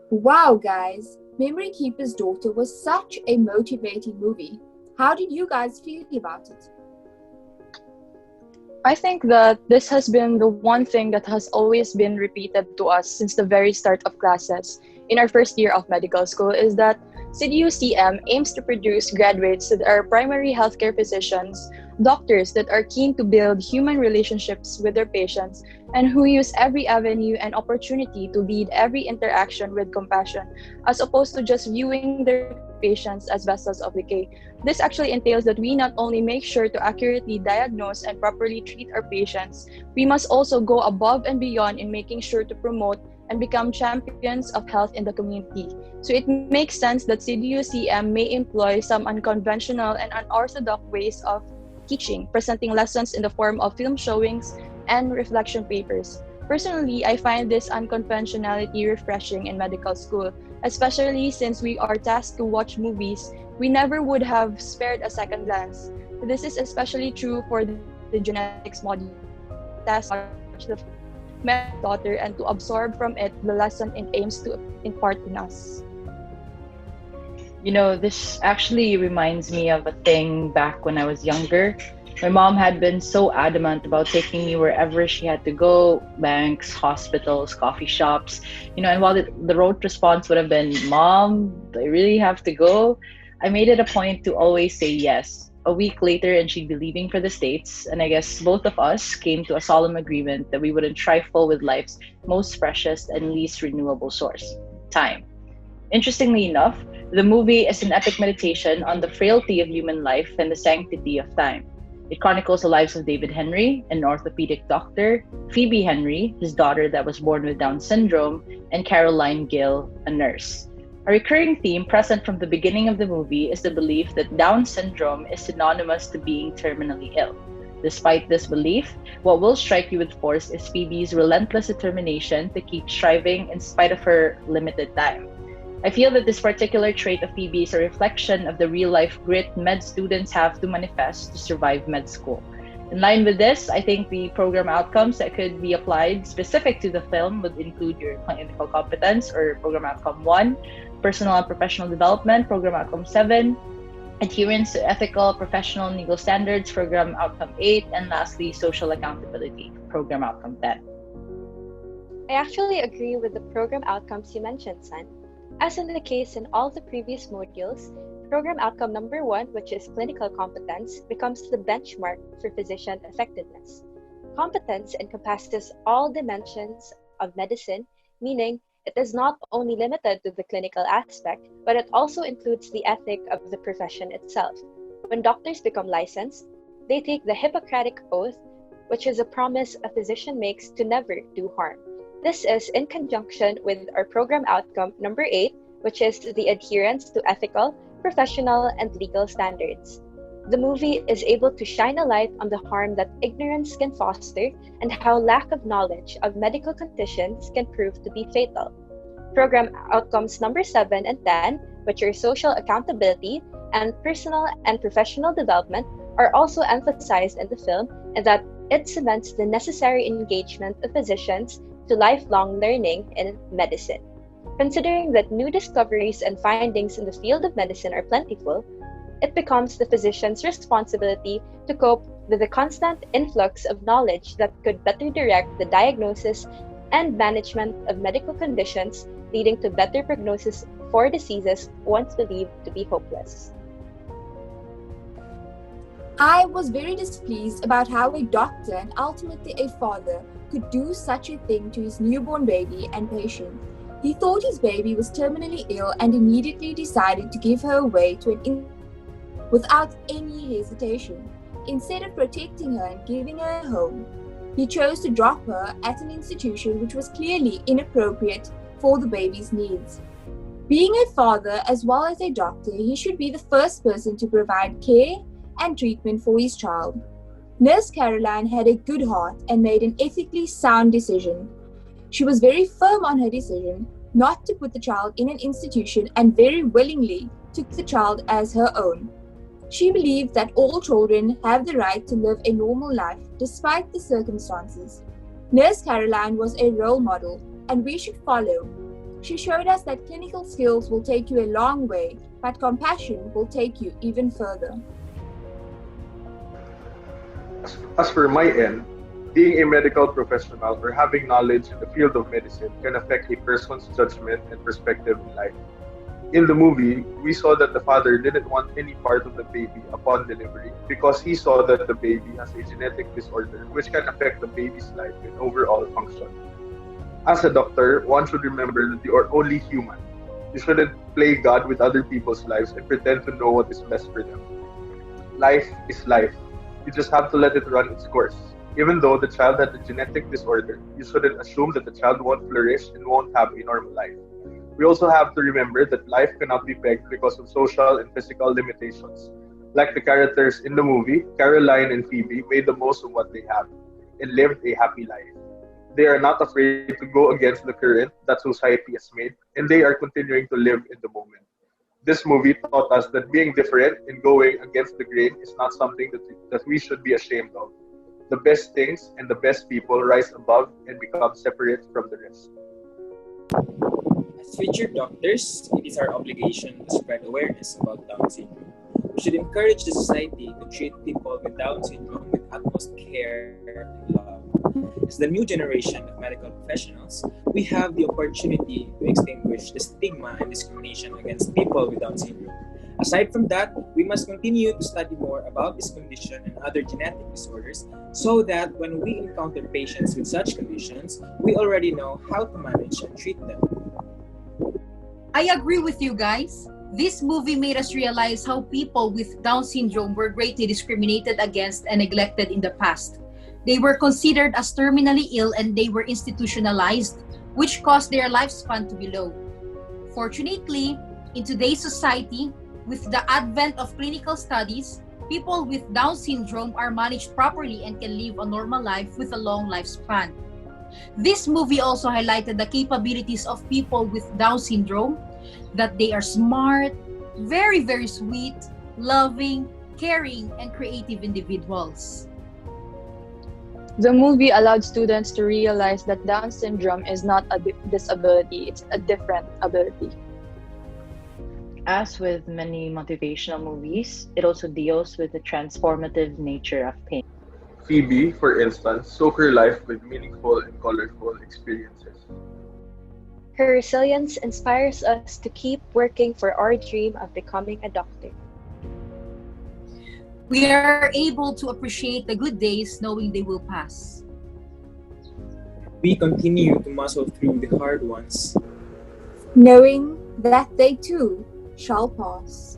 Wow, guys! Memory Keeper's Daughter was such a motivating movie. How did you guys feel about it? I think that this has been the one thing that has always been repeated to us since the very start of classes in our first year of medical school is that CDUCM aims to produce graduates that are primary healthcare physicians, doctors that are keen to build human relationships with their patients, and who use every avenue and opportunity to lead every interaction with compassion, as opposed to just viewing their patients as vessels of decay. This actually entails that we not only make sure to accurately diagnose and properly treat our patients, we must also go above and beyond in making sure to promote and become champions of health in the community. So it makes sense that CDUCM may employ some unconventional and unorthodox ways of teaching, presenting lessons in the form of film showings and reflection papers. Personally, I find this unconventionality refreshing in medical school, especially since we are tasked to watch movies we never would have spared a second glance. This is especially true for the genetics module, where we are tasked to watch the medical daughter and to absorb from it the lesson it aims to impart in us. This actually reminds me of a thing back when I was younger. My mom had been so adamant about taking me wherever she had to go, banks, hospitals, coffee shops. And while the rote response would have been, Mom, do I really have to go? I made it a point to always say yes. A week later, and she'd be leaving for the States. And I guess both of us came to a solemn agreement that we wouldn't trifle with life's most precious and least renewable source, time. Interestingly enough, the movie is an epic meditation on the frailty of human life and the sanctity of time. It chronicles the lives of David Henry, an orthopedic doctor, Phoebe Henry, his daughter that was born with Down syndrome, and Caroline Gill, a nurse. A recurring theme present from the beginning of the movie is the belief that Down syndrome is synonymous to being terminally ill. Despite this belief, what will strike you with force is Phoebe's relentless determination to keep striving in spite of her limited time. I feel that this particular trait of Phoebe is a reflection of the real-life grit med students have to manifest to survive med school. In line with this, I think the program outcomes that could be applied specific to the film would include your clinical competence or program outcome 1, personal and professional development, program outcome 7, adherence to ethical, professional, and legal standards, program outcome 8, and lastly, social accountability, program outcome 10. I actually agree with the program outcomes you mentioned, San. As in the case in all the previous modules, program outcome number 1, which is clinical competence, becomes the benchmark for physician effectiveness. Competence encompasses all dimensions of medicine, meaning it is not only limited to the clinical aspect, but it also includes the ethic of the profession itself. When doctors become licensed, they take the Hippocratic Oath, which is a promise a physician makes to never do harm. This is in conjunction with our program outcome number 8, which is the adherence to ethical, professional, and legal standards. The movie is able to shine a light on the harm that ignorance can foster and how lack of knowledge of medical conditions can prove to be fatal. Program outcomes number 7 and 10, which are social accountability and personal and professional development, are also emphasized in the film in that it cements the necessary engagement of physicians to lifelong learning in medicine. Considering that new discoveries and findings in the field of medicine are plentiful, it becomes the physician's responsibility to cope with the constant influx of knowledge that could better direct the diagnosis and management of medical conditions, leading to better prognosis for diseases once believed to be hopeless. I was very displeased about how a doctor and ultimately a father could do such a thing to his newborn baby and patient. He thought his baby was terminally ill and immediately decided to give her away to an without any hesitation. Instead of protecting her and giving her a home, he chose to drop her at an institution which was clearly inappropriate for the baby's needs. Being a father as well as a doctor, he should be the first person to provide care and treatment for his child. Nurse Caroline had a good heart and made an ethically sound decision. She was very firm on her decision not to put the child in an institution and very willingly took the child as her own. She believed that all children have the right to live a normal life despite the circumstances. Nurse Caroline was a role model and we should follow. She showed us that clinical skills will take you a long way, but compassion will take you even further. As for my end, being a medical professional or having knowledge in the field of medicine can affect a person's judgment and perspective in life. In the movie, we saw that the father didn't want any part of the baby upon delivery because he saw that the baby has a genetic disorder which can affect the baby's life and overall function. As a doctor, one should remember that you are only human. You shouldn't play God with other people's lives and pretend to know what is best for them. Life is life. You just have to let it run its course. Even though the child had a genetic disorder, you shouldn't assume that the child won't flourish and won't have a normal life. We also have to remember that life cannot be pegged because of social and physical limitations. Like the characters in the movie, Caroline and Phoebe made the most of what they have and lived a happy life. They are not afraid to go against the current that society has made, and they are continuing to live in the moment. This movie taught us that being different and going against the grain is not something that we should be ashamed of. The best things and the best people rise above and become separate from the rest. As future doctors, it is our obligation to spread awareness about Down syndrome. We should encourage the society to treat people with Down syndrome with utmost care and love. As the new generation of medical professionals, we have the opportunity to extinguish the stigma and discrimination against people with Down syndrome. Aside from that, we must continue to study more about this condition and other genetic disorders so that when we encounter patients with such conditions, we already know how to manage and treat them. I agree with you guys. This movie made us realize how people with Down syndrome were greatly discriminated against and neglected in the past. They were considered as terminally ill and they were institutionalized, which caused their lifespan to be low. Fortunately, in today's society, with the advent of clinical studies, people with Down syndrome are managed properly and can live a normal life with a long lifespan. This movie also highlighted the capabilities of people with Down syndrome, that they are smart, very, very sweet, loving, caring, and creative individuals. The movie allowed students to realize that Down syndrome is not a disability, it's a different ability. As with many motivational movies, it also deals with the transformative nature of pain. Phoebe, for instance, soaked her life with meaningful and colorful experiences. Her resilience inspires us to keep working for our dream of becoming a doctor. We are able to appreciate the good days knowing they will pass. We continue to muscle through the hard ones, knowing that they too shall pass.